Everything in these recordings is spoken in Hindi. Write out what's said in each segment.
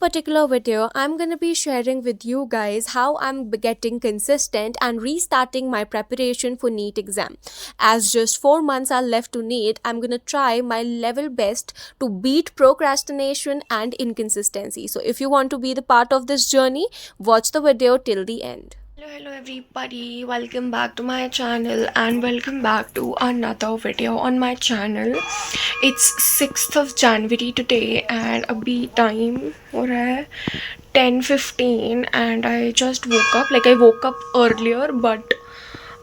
particular video, I'm going to be sharing with you guys how I'm getting consistent and restarting my preparation for NEET exam. As just 4 months are left to NEET, I'm going to try my level best to beat procrastination and inconsistency. So if you want to be the part of this journey, watch the video till the end. Hello everybody, welcome back to my channel and welcome back to another video on my channel. It's 6th of January today and abhi time हो रहा है 10:15 and I just woke up. I woke up earlier but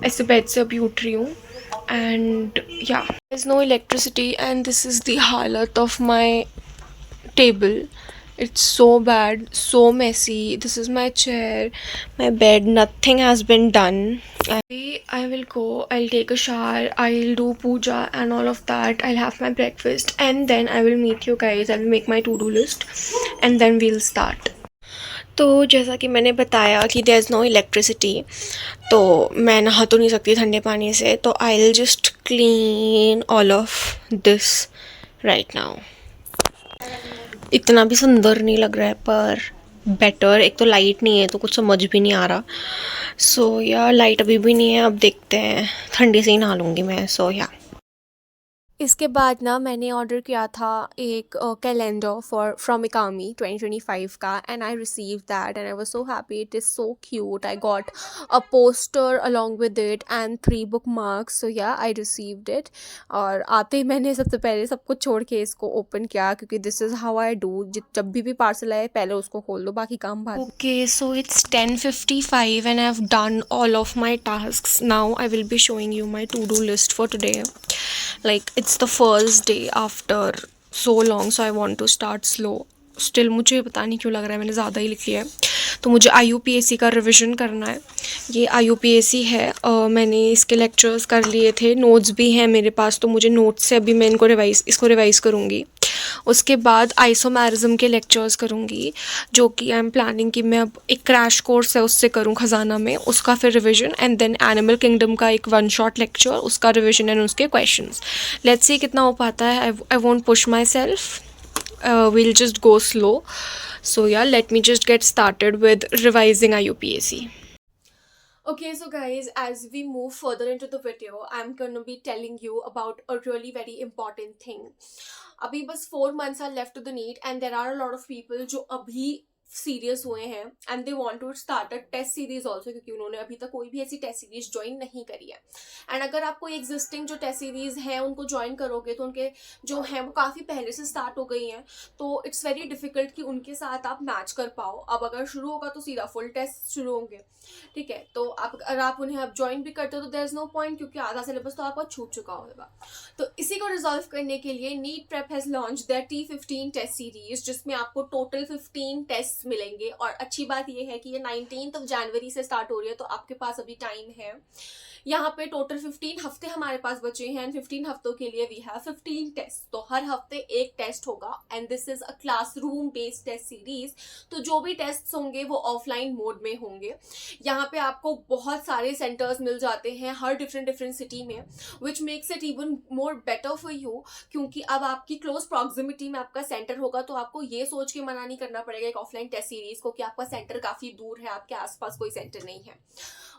ऐसे बेड से अभी उठ रही हूँ and yeah, there's no electricity and this is the halat of my table. It's so bad, so messy. This is my chair, my bed, nothing has been done. I will go, I'll take a shower, I'll do puja and all of that. I'll have my breakfast and then I will meet you guys. I'll make my to-do list and then we'll start. तो जैसा कि मैंने बताया कि देयर इज़ नो इलेक्ट्रिसिटी, तो मैं नहा तो नहीं सकती ठंडे पानी से, तो I will just clean all of this right now. इतना भी सुंदर नहीं लग रहा है पर बेटर. एक तो लाइट नहीं है तो कुछ समझ भी नहीं आ रहा. सो या लाइट अभी भी नहीं है. अब देखते हैं, ठंडी से ही नहा लूँगी मैं. सो या इसके बाद ना मैंने ऑर्डर किया था एक कैलेंडर फ्रॉम इकामी 2025 का and I receive that and I was so happy. It is so cute. I got a poster along with it and 3 bookmarks. So yeah I received it और आते ही मैंने सबसे पहले सब कुछ छोड़ के इसको ओपन किया क्योंकि this is how I do. जब भी पार्सल आए पहले उसको खोल दो, बाकी काम बाद. Okay, so it's 10:55 and I have done all of my tasks. Now I will be showing you my to do list for today. It's the first day after so long, so I want to start slow. Still मुझे पता नहीं क्यों लग रहा है मैंने ज़्यादा ही लिख लिया है. तो मुझे IUPAC का रिविज़न करना है. ये IUPAC है. मैंने इसके लेक्चर्स कर लिए थे, नोट्स भी हैं मेरे पास, तो मुझे नोट्स से अभी मैं इसको रिवाइज़ करूँगी. उसके बाद आइसोमेरिज्म के लेक्चर्स करूँगी, जो कि आई एम प्लानिंग कि मैं अब एक क्रैश कोर्स है उससे करूँ खजाना में, उसका फिर revision. And then animal kingdom का एक 1 शॉट लेक्चर, उसका रिविजन एंड उसके क्वेश्चंस. लेट्स सी कितना हो पाता है. I won't push myself. We'll just go slow. So yeah, let me just get started with revising IUPAC. Okay, so guys, as we move further into the video, I'm going to be telling you about a really very important thing. अभी बस 4 months are left to the NEET and there are a lot of people जो अभी सीरियस हुए हैं and they want to start a test series also, क्योंकि उन्होंने अभी तक कोई भी ऐसी टेस्ट सीरीज ज्वाइन नहीं करी है. एंड अगर आप कोई एग्जिस्टिंग जो टेस्ट सीरीज है उनको ज्वाइन करोगे तो उनके जो है वो काफ़ी पहले से स्टार्ट हो गई हैं, तो इट्स वेरी डिफिकल्ट कि उनके साथ आप मैच कर पाओ. अब अगर शुरू होगा तो सीधा फुल टेस्ट शुरू होंगे, ठीक है. तो अगर आप उन्हें अब ज्वाइन भी करते हो तो देयर इज नो पॉइंट, क्योंकि आधा सिलेबस तो आपका छूट चुका होगा. तो इसी को रिजॉल्व करने के लिए NEET prep has launch their T15 test series, जिसमें आपको टोटल 15 टेस्ट मिलेंगे. और अच्छी बात यह है कि ये 19 जनवरी से स्टार्ट हो रही है, तो आपके पास अभी टाइम है. यहाँ पे टोटल 15 हफ्ते हमारे पास बचे हैं एंड 15 हफ्तों के लिए वी हैव 15 टेस्ट. तो हर हफ्ते एक टेस्ट होगा and this is a classroom based test series. तो जो भी टेस्ट होंगे वो ऑफलाइन मोड में होंगे. यहाँ पे आपको बहुत सारे सेंटर्स मिल जाते हैं हर डिफरेंट सिटी में, which makes it even more better for you, क्योंकि अब आपकी क्लोज प्रॉक्सिमिटी में आपका सेंटर होगा. तो आपको ये सोच के मना नहीं करना पड़ेगा एक ऑफलाइन टेस्ट सीरीज को कि आपका सेंटर काफी दूर है, आपके आसपास कोई सेंटर नहीं है.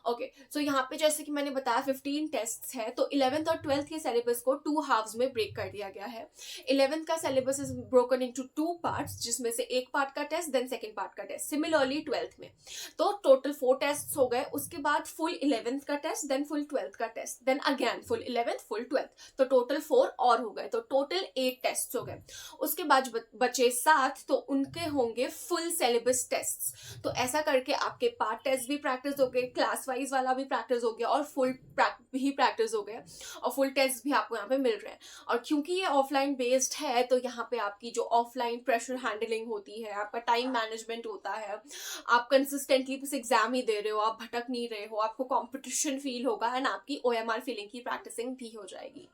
ओके, सो यहाँ पे जैसे कि मैंने बताया 15 टेस्ट है, तो 11th और 12th के सिलेबस को 2 हाफ्स में ब्रेक कर दिया गया है. 11th का syllabus is broken into 2 parts, जिसमें से एक पार्ट का टेस्ट देन सेकंड पार्ट का टेस्ट. सिमिलरली 12th में तो टोटल 4 टेस्ट हो गए. उसके बाद फुल 11th का टेस्ट, देन फुल 12th का test, then again full 11th full 12th, तो टोटल 4 और हो गए. तो टोटल 8 टेस्ट हो गए. उसके बाद बचे 7, तो उनके होंगे फुल सिलेबस टेस्ट. तो ऐसा करके आपके पार्ट टेस्ट भी प्रैक्टिस हो गए, क्लास वाइज वाला भी प्रैक्टिस हो गया और फुल भी प्रैक्टिस हो गया, और फुल टेस्ट भी आपको यहाँ पे मिल रहे हैं. और क्योंकि ये ऑफलाइन बेस्ड है तो यहाँ पे आपकी जो ऑफलाइन प्रेशर हैंडलिंग होती है, आपका टाइम मैनेजमेंट होता है, आप कंसिस्टेंटली बस एग्जाम ही दे रहे हो, आप भटक नहीं रहे हो, आपको कॉम्पिटिशन फील होगा एंड आपकी OMR फीलिंग की प्रैक्टिसिंग भी हो जाएगी.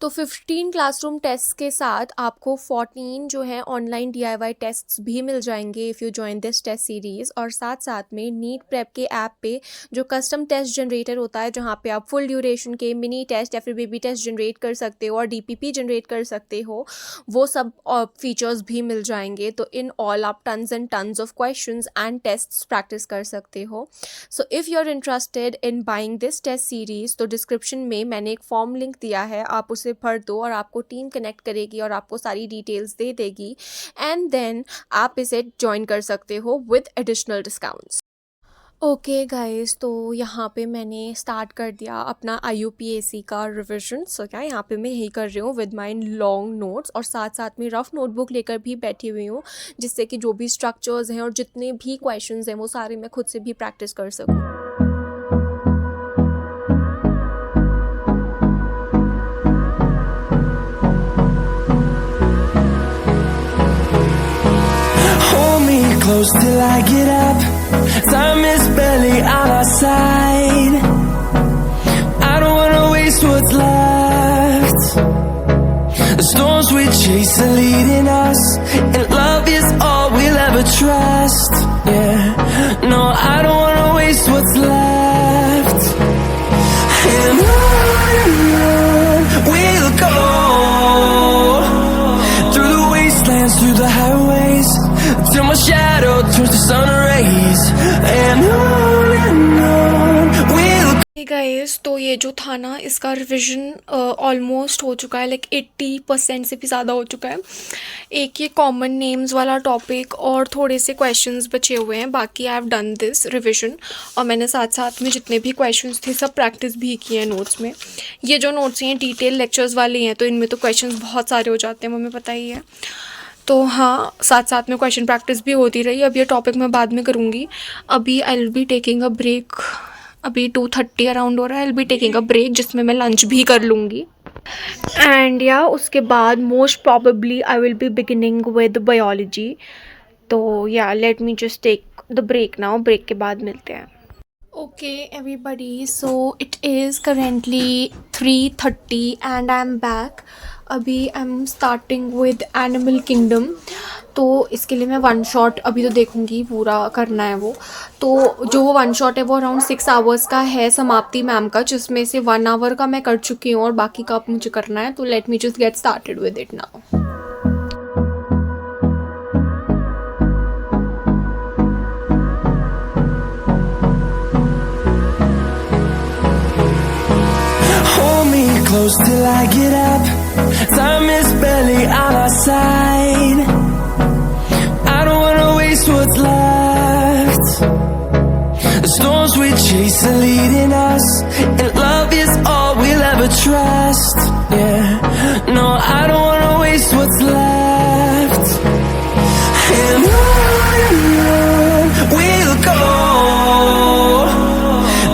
तो 15 क्लासरूम टेस्ट के साथ आपको 14 जो है ऑनलाइन DIY टेस्ट्स भी मिल जाएंगे if you join this test series. और साथ साथ में नीट प्रेप के ऐप पे जो कस्टम टेस्ट जनरेटर होता है, जहाँ पे आप फुल ड्यूरेशन के मिनी टेस्ट या फिर बेबी टेस्ट जनरेट कर सकते हो और DPP जनरेट कर सकते हो, वो सब फीचर्स भी मिल जाएंगे। तो इन ऑल आप tons and tons of questions and tests practice कर सकते हो। So if you are interested in buying this test series, तो डिस्क्रिप्शन में मैंने एक फॉर्म लिंक दिया है, आप उसे भर दो और आपको टीम कनेक्ट करेगी और आपको सारी डिटेल्स दे देगी, एंड देन आप इसे ज्वाइन कर सकते हो with additional discounts. Okay guys, तो यहाँ पे मैंने स्टार्ट कर दिया अपना IUPAC का रिविजन। सो क्या यहाँ पे मैं यही कर रही हूँ विद माई लॉन्ग नोट्स, और साथ साथ में रफ नोटबुक लेकर भी बैठी हुई हूँ, जिससे कि जो भी स्ट्रक्चर्स हैं और जितने भी क्वेश्चंस हैं वो सारे मैं खुद से भी प्रैक्टिस कर सकूँ। Close till I get up. Time is barely on our side. I don't wanna waste what's left. The storms we chase are leading us, and love is all we'll ever trust. Yeah, no, I don't wanna waste what's left. And on we'll go, through the wastelands, through the highways, till my shadow turns to sun rays, and on we'll Hey guys, तो ये जो था ना, इसका रिवीजन ऑलमोस्ट हो चुका है, लाइक 80% से भी ज़्यादा हो चुका है। एक ये कॉमन नेम्स वाला टॉपिक और थोड़े से क्वेश्चंस बचे हुए हैं, बाकी आई हैव डन दिस रिवीजन। और मैंने साथ साथ में जितने भी क्वेश्चंस थे सब प्रैक्टिस भी किए हैं नोट्स में। ये जो नोट्स हैं डिटेल लेक्चर्स वाले हैं, तो इनमें तो क्वेश्चंस बहुत सारे हो जाते हैं, हमें पता ही है। तो हाँ, साथ साथ में क्वेश्चन प्रैक्टिस भी होती रही। अब ये टॉपिक मैं बाद में करूँगी। अभी I will be taking a break. अभी 2:30 अराउंड हो रहा है। I will be taking a break, जिसमें मैं लंच भी कर लूँगी। एंड या उसके बाद most probably I will be beginning with biology. तो yeah let me just take the break now. Break के बाद मिलते हैं। Okay everybody, so it is currently 3:30 and I am back. अभी I am starting with animal kingdom. तो इसके लिए मैं वन शॉट अभी तो देखूँगी, पूरा करना है वो। तो जो वो वन शॉट है वो अराउंड 6 आवर्स का है, समाप्ति मैम का, जिसमें से 1 आवर का मैं कर चुकी हूँ और बाकी का अब मुझे करना है। तो late me just get started with it now. close till I get up. Time is barely on our side. I don't wanna waste what's left. The storms we chase are leading us, and love is all we'll ever trust. Yeah, no, I don't wanna waste what's left. And on we'll go,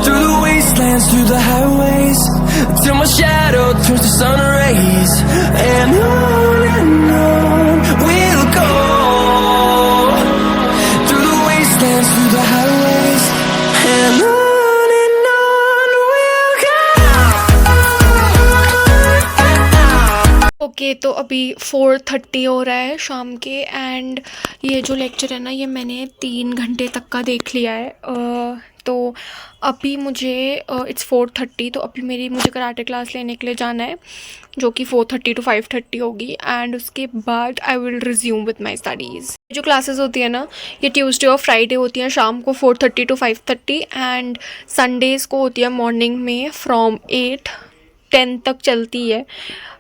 through the wastelands, through the highways, till my shadow turns to sun rays, and on we'll go, through the wastelands, through the highways, and on we'll go. Okay, तो अभी 4:30 हो रहा है शाम के, एंड ये जो लेक्चर है ना, ये मैंने 3 घंटे तक का देख लिया है। तो अभी मुझे इट्स 4:30, तो अभी मुझे कराटे क्लास लेने के लिए जाना है, जो कि 4:30 to 5:30 होगी। एंड उसके बाद I will resume with my studies. जो क्लासेस होती है ना, ये ट्यूसडे और फ्राइडे होती हैं शाम को 4:30 to 5:30, एंड संडेज़ को होती है मॉर्निंग में फ्रॉम 8-10 तक चलती है।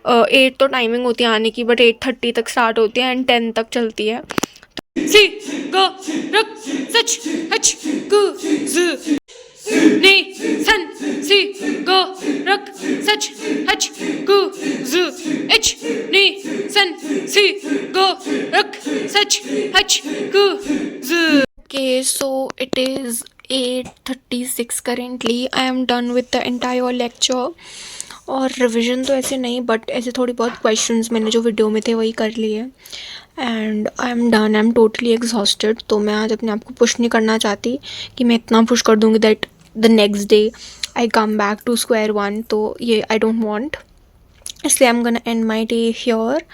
8 तो टाइमिंग होती है आने की, बट 8:30 तक स्टार्ट होती है एंड 10 तक चलती है। सी ग रक सच हच गु ज ने सन सी ग रक सच हच गु ज एच ने सन सी ग रक सच हच गु ज। Okay, so it is 8:36 currently. I am done with the entire lecture. और रिवीजन तो ऐसे नहीं, बट ऐसे थोड़ी बहुत क्वेश्चंस मैंने जो वीडियो में थे वही कर लिए, and I am done. I am totally exhausted. तो मैं आज अपने आप को पुश नहीं करना चाहती कि मैं इतना पुश कर दूँगी that the next day I come back to square one. तो ये आई डोंट वांट। इसलिए I am gonna end my day here.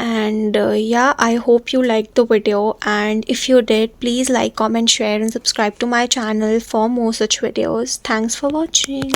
And yeah, I hope you liked the video, and if you did, please like, comment, share and subscribe to my channel for more such videos. Thanks for watching.